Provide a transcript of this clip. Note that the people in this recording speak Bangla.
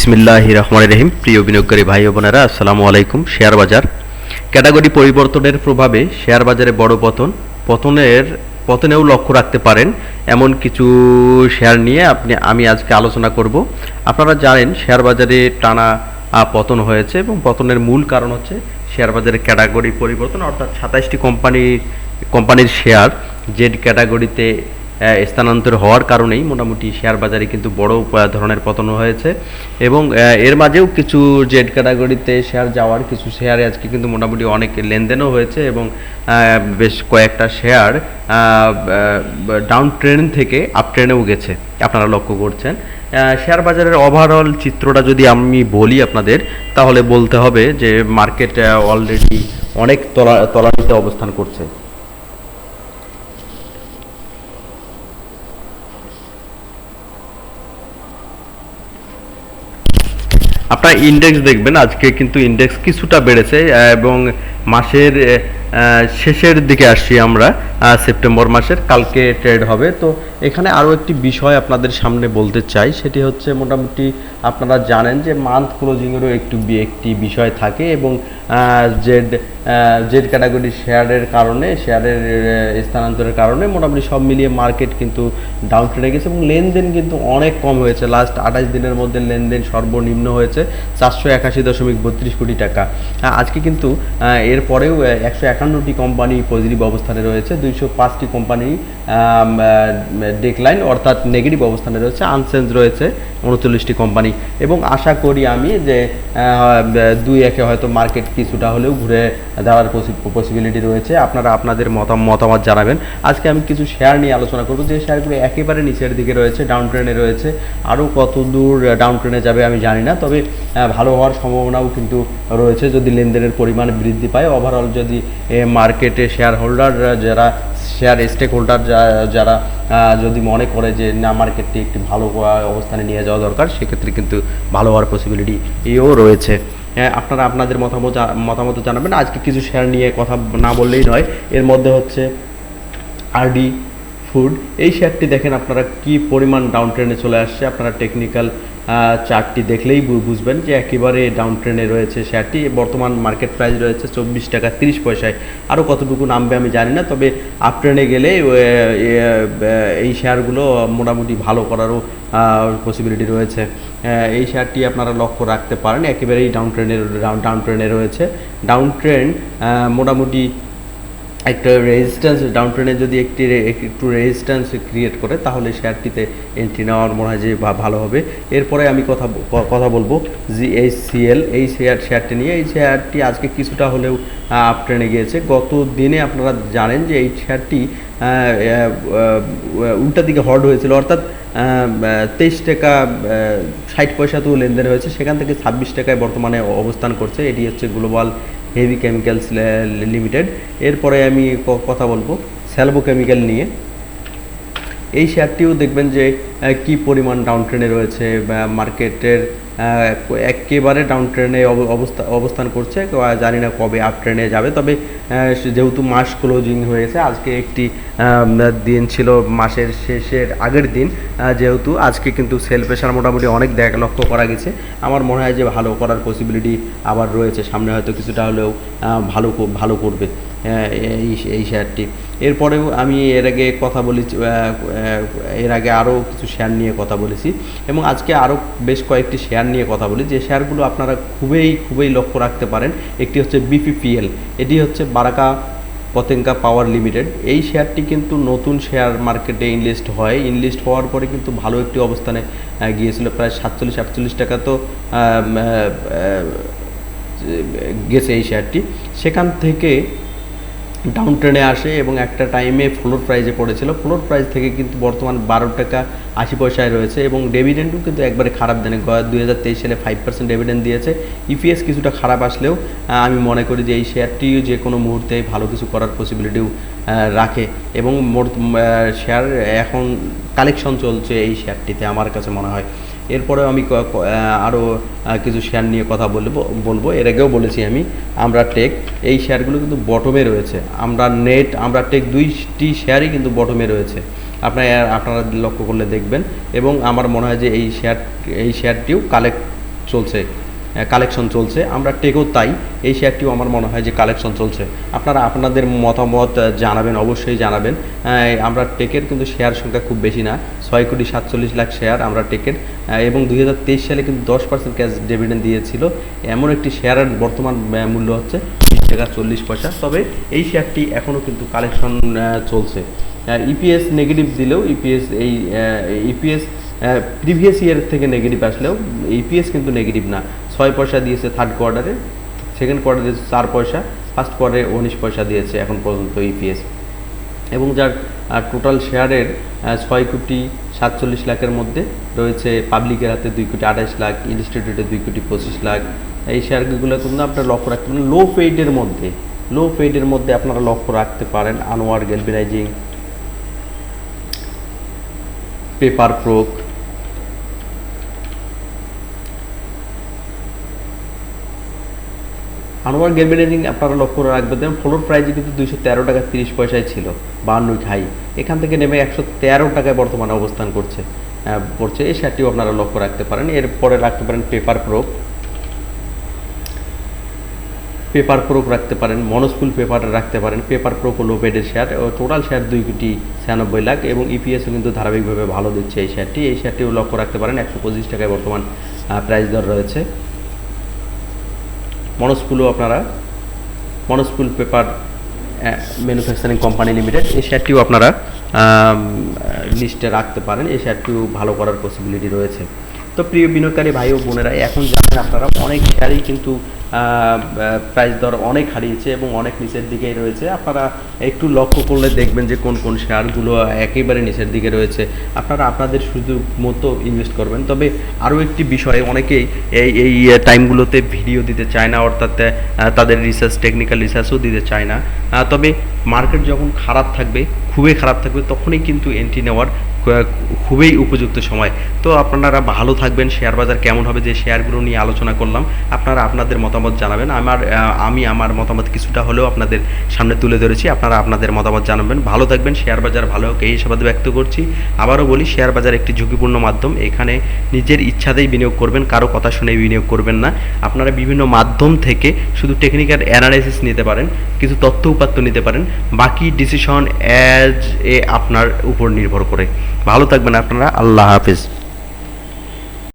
বিসমিল্লাহির রহমানির রহিম। প্রিয় বিনিয়োগকারী ভাই ও বোনেরা, আসসালামু আলাইকুম। শেয়ার বাজার ক্যাটাগরি পরিবর্তনের প্রভাবে শেয়ার বাজারে বড় পতনেও লক্ষ্য রাখতে পারেন এমন কিছু শেয়ার নিয়ে আমি আজকে আলোচনা করব। আপনারা জানেন শেয়ার বাজারে টানা পতন হয়েছে এবং পতনের মূল কারণ হচ্ছে শেয়ার বাজারে ক্যাটাগরি পরিবর্তন, অর্থাৎ 27টি কোম্পানির শেয়ার জেড ক্যাটাগরিতে স্থানান্তর হওয়ার কারণেই মোটামুটি শেয়ার বাজারে কিন্তু বড় ধরনের পতন হয়েছে এবং এর মাঝেও কিছু জেড ক্যাটাগরিতে শেয়ার যাওয়ার কিছু শেয়ারে আজকে কিন্তু মোটামুটি অনেক লেনদেনও হয়েছে এবং বেশ কয়েকটা শেয়ার ডাউন ট্রেন থেকে আপ ট্রেনেও গেছে, আপনারা লক্ষ্য করছেন। শেয়ার বাজারের ওভারঅল চিত্রটা যদি আমি বলি আপনাদের, তাহলে বলতে হবে যে মার্কেট অলরেডি অনেক তলানিতে অবস্থান করছে। আপনার ইন্ডেক্স দেখবেন আজকে কিন্তু ইন্ডেক্স কিছুটা বেড়েছে এবং মাসের শেষের দিকে আসছি আমরা, সেপ্টেম্বর মাসের কালকে ট্রেড হবে। তো এখানে আরও একটি বিষয় আপনাদের সামনে বলতে চাই, সেটি হচ্ছে মোটামুটি আপনারা জানেন যে মান্থ ক্লোজিংয়েরও একটি বিষয় থাকে এবং জেড ক্যাটাগরি শেয়ারের স্থানান্তরের কারণে মোটামুটি সব মিলিয়ে মার্কেট কিন্তু ডাউন ট্রেনে গেছে এবং লেনদেন কিন্তু অনেক কম হয়েছে। লাস্ট 28 দিনের মধ্যে লেনদেন সর্বনিম্ন হয়েছে 481.32 কোটি টাকা। আজকে কিন্তু এরপরেও 151টি কোম্পানি পজিটিভ অবস্থানে রয়েছে, 205টি কোম্পানি ডেক্লাইন অর্থাৎ নেগেটিভ অবস্থানে রয়েছে, আনচেঞ্জ রয়েছে 39টি কোম্পানি এবং আশা করি আমি যে 2-1 হয়তো মার্কেট কিছুটা হলেও ঘুরে দাঁড়ার পসিবিলিটি রয়েছে। আপনারা আপনাদের মতামত জানাবেন। আজকে আমি কিছু শেয়ার নিয়ে আলোচনা করব যে শেয়ারগুলো একেবারে নিচের দিকে রয়েছে, ডাউন ট্রেনে রয়েছে। আরও কত দূর ডাউন ট্রেনে যাবে আমি জানি না, তবে ভালো হওয়ার সম্ভাবনাও কিন্তু রয়েছে যদি লেনদেনের পরিমাণ বৃদ্ধি পায়। ওভারঅল যদি মার্কেটে শেয়ার স্টেক হোল্ডার যারা যদি মনে করে যে না মার্কেটটি একটি ভালো অবস্থানে নিয়ে যাওয়া দরকার, সেক্ষেত্রে কিন্তু ভালো হওয়ার পসিবিলিটিও রয়েছে। আপনারা আপনাদের মতামত জানাবেন। আজকে কিছু শেয়ার নিয়ে কথা না বললেই নয়, এর মধ্যে হচ্ছে আরডি ফুড। এই শেয়ারটি দেখেন আপনারা কি পরিমাণ ডাউন ট্রেনে চলে আসছে। আপনারা টেকনিক্যাল চার্টটি দেখলেই বুঝবেন যে একেবারে ডাউন ট্রেনে রয়েছে শেয়ারটি। বর্তমান মার্কেট প্রাইস রয়েছে 24 টাকা 30 পয়সায়। আরও কতটুকু নামবে আমি জানি না, তবে আপ ট্রেনে গেলে এই শেয়ারগুলো মোটামুটি ভালো করারও পসিবিলিটি রয়েছে। এই শেয়ারটি আপনারা লক্ষ্য রাখতে পারেন, একেবারেই ডাউন ট্রেনে রয়েছে। ডাউন ট্রেন মোটামুটি একটা রেজিস্ট্যান্স, ডাউন ট্রেনে যদি একটু রেজিস্ট্যান্স ক্রিয়েট করে তাহলে শেয়ারটিতে এন্ট্রি নেওয়ার মনে হয় যে ভালো হবে। এরপরে আমি কথা বলবো জিএইচসিএল এই শেয়ারটি নিয়ে। এই শেয়ারটি আজকে কিছুটা হলেও আপ ট্রেনে গিয়েছে। গত দিনে আপনারা জানেন যে এই শেয়ারটি উল্টা দিকে হল্ড হয়েছিল, অর্থাৎ 23 টাকা 60 পয়সাতেও লেনদেন হয়েছে, সেখান থেকে 26 টাকায় বর্তমানে অবস্থান করছে। এটি হচ্ছে গ্লোবাল হেভি কেমিক্যালস লিমিটেড। এরপরে আমি কথা বলবো স্যালভো কেমিক্যাল নিয়ে। এই শেয়ারটিও দেখবেন যে কি পরিমাণ ডাউন ট্রেনে রয়েছে, মার্কেটের একেবারে ডাউন ট্রেনে অবস্থান করছে। জানি না কবে আপ ট্রেনে যাবে, তবে যেহেতু মাস ক্লোজিং হয়েছে, আজকে একটি দিন ছিল মাসের শেষের আগের দিন, যেহেতু আজকে কিন্তু সেল প্রেশার মোটামুটি অনেক লক্ষ্য করা গেছে। আমার মনে হয় যে ভালো করার পসিবিলিটি আবার রয়েছে, সামনে হয়তো কিছুটা হলেও ভালো করবে এই শেয়ারটি। এরপরেও আমি এর আগে আরও কিছু শেয়ার নিয়ে কথা বলেছি এবং আজকে আরও বেশ কয়েকটি শেয়ার নিয়ে কথা বলি যে শেয়ারগুলো আপনারা খুবই লক্ষ্য রাখতে পারেন। একটি হচ্ছে বিপিপিএল, এটি হচ্ছে বারাকা পতেঙ্গা পাওয়ার লিমিটেড। এই শেয়ারটি কিন্তু নতুন শেয়ার মার্কেটে ইনলিস্ট হওয়ার পরে কিন্তু ভালো একটি অবস্থানে গিয়েছিল, প্রায় 47-48 টাকা তো গেছে এই শেয়ারটি। সেখান থেকে ডাউন ট্রেনে আসে এবং একটা টাইমে ফ্লোর প্রাইজে পড়েছিল। ফ্লোর প্রাইস থেকে কিন্তু বর্তমান 12 টাকা 80 পয়সায় রয়েছে এবং ডেভিডেন্ডও কিন্তু একবারে খারাপ দেয়নি। 2023 সালে 5% ডেভিডেন্ড দিয়েছে। ইপিএস কিছুটা খারাপ আসলেও আমি মনে করি যে এই শেয়ারটিও যে কোনো মুহূর্তে ভালো কিছু করার পসিবিলিটিও রাখে এবং শেয়ার এখন কালেকশন চলছে এই শেয়ারটিতে আমার কাছে মনে হয়। এরপরেও আমি আরও কিছু শেয়ার নিয়ে কথা বলবো। এর আগেও বলেছি আমরা টেক, এই শেয়ারগুলো কিন্তু বটমে রয়েছে। আমরা টেক 2টি শেয়ারই কিন্তু বটমে রয়েছে, আপনারা লক্ষ্য করলে দেখবেন এবং আমার মনে হয় যে এই শেয়ারটিও চলছে, কালেকশন চলছে। আমরা টেকও তাই, এই শেয়ারটিও আমার মনে হয় যে কালেকশন চলছে। আপনারা আপনাদের মতামত জানাবেন, অবশ্যই জানাবেন। আমরা টেকের কিন্তু শেয়ার সংখ্যা খুব বেশি না, 6,47,00,000 শেয়ার আমরা টেকের, এবং 2023 সালে কিন্তু 10% ক্যাশ ডিভিডেন্ড দিয়েছিল। এমন একটি শেয়ারের বর্তমান মূল্য হচ্ছে 20 টাকা 40 পয়সা। তবে এই শেয়ারটি এখনও কিন্তু কালেকশন চলছে। ইপিএস নেগেটিভ দিলেও ইপিএস প্রিভিয়াস ইয়ার থেকে নেগেটিভ আসলেও ইপিএস কিন্তু নেগেটিভ না। 6 পয়সা দিয়েছে থার্ড কোয়ার্টারে, সেকেন্ড কোয়ার্টারে 4 পয়সা, ফার্স্ট কোয়ার্টারে 19 পয়সা দিয়েছে এখন পর্যন্ত ইপিএস। এবং যার টোটাল শেয়ারের 6,47,00,000 মধ্যে রয়েছে পাবলিকের হাতে 2,28,00,000, ইনস্টিটিউটে 2,25,00,000। এই শেয়ারগুলো কিন্তু আপনারা লক্ষ্য রাখতে পারেন লো ফেডের মধ্যে আপনারা লক্ষ্য রাখতে পারেন। আনোয়ার গ্যালভানাইজিং, পেপার প্রোক, আনোয়ার গ্যালভানাইজিং আপনারা লক্ষ্য রাখবেন। ফ্লোর প্রাইজে কিন্তু 213 টাকা 30 পয়সায় ছিল, 52 হাই, এখান থেকে নেমে 113 টাকায় বর্তমানে অবস্থান করছে। এই শেয়ারটিও আপনারা লক্ষ্য রাখতে পারেন। এরপরে রাখতে পারেন পেপার প্রোক রাখতে পারেন, মনোস্কুল পেপার রাখতে পারেন। পেপার প্রোক ও লোপেডের শেয়ার, টোটাল শেয়ার 2,96,00,000 এবং ইপিএসও কিন্তু ধারাবাহিকভাবে ভালো দিচ্ছে এই শেয়ারটিও লক্ষ্য রাখতে পারেন। 125 টাকায় বর্তমান প্রাইস দর রয়েছে। মনোস্কুল পেপার ম্যানুফ্যাকচারিং কোম্পানি লিমিটেড, এই শেয়ারটিও আপনারা লিস্টে রাখতে পারেন। এই শেয়ারটিও ভালো করার পসিবিলিটি রয়েছে। তো প্রিয় বিনিয়োগকারী ভাই ও বোনেরা, এখন জানেন আপনারা অনেক শেয়ারই কিন্তু প্রাইস দর অনেক হারিয়েছে এবং অনেক নিচের দিকেই রয়েছে। আপনারা একটু লক্ষ্য করলে দেখবেন যে কোন কোন শেয়ারগুলো একেবারে নিচের দিকে রয়েছে। আপনারা আপনাদের সুযোগ মতো ইনভেস্ট করবেন। তবে আরও একটি বিষয়, অনেকেই এই টাইমগুলোতে ভিডিও দিতে চায় না, অর্থাৎ তাদের টেকনিক্যাল রিসার্চও দিতে চায় না। তবে মার্কেট যখন খুবই খারাপ থাকবে, তখনই কিন্তু এন্ট্রি নেওয়ার খুবই উপযুক্ত সময়। তো আপনারা ভালো থাকবেন। শেয়ার বাজার কেমন হবে, যে শেয়ারগুলো নিয়ে আলোচনা করলাম, আপনারা আপনাদের মতামত জানাবেন। আমি আমার মতামত কিছুটা হলেও আপনাদের সামনে তুলে ধরেছি, আপনারা আপনাদের মতামত জানাবেন। ভালো থাকবেন। শেয়ার বাজার ভালো হোক এই হিসাবে ব্যক্ত করছি। আবারও বলি, শেয়ার বাজার একটি ঝুঁকিপূর্ণ মাধ্যম। এখানে নিজের ইচ্ছাতেই বিনিয়োগ করবেন, কারো কথা শুনে বিনিয়োগ করবেন না। আপনারা বিভিন্ন মাধ্যম থেকে শুধু টেকনিক্যাল অ্যানালাইসিস নিতে পারেন, কিছু তথ্য উপাত্ত নিতে পারেন, বাকি ডিসিশন আপনার উপর নির্ভর করে। ভালো থাকবেন আপনারা। আল্লাহ হাফেজ।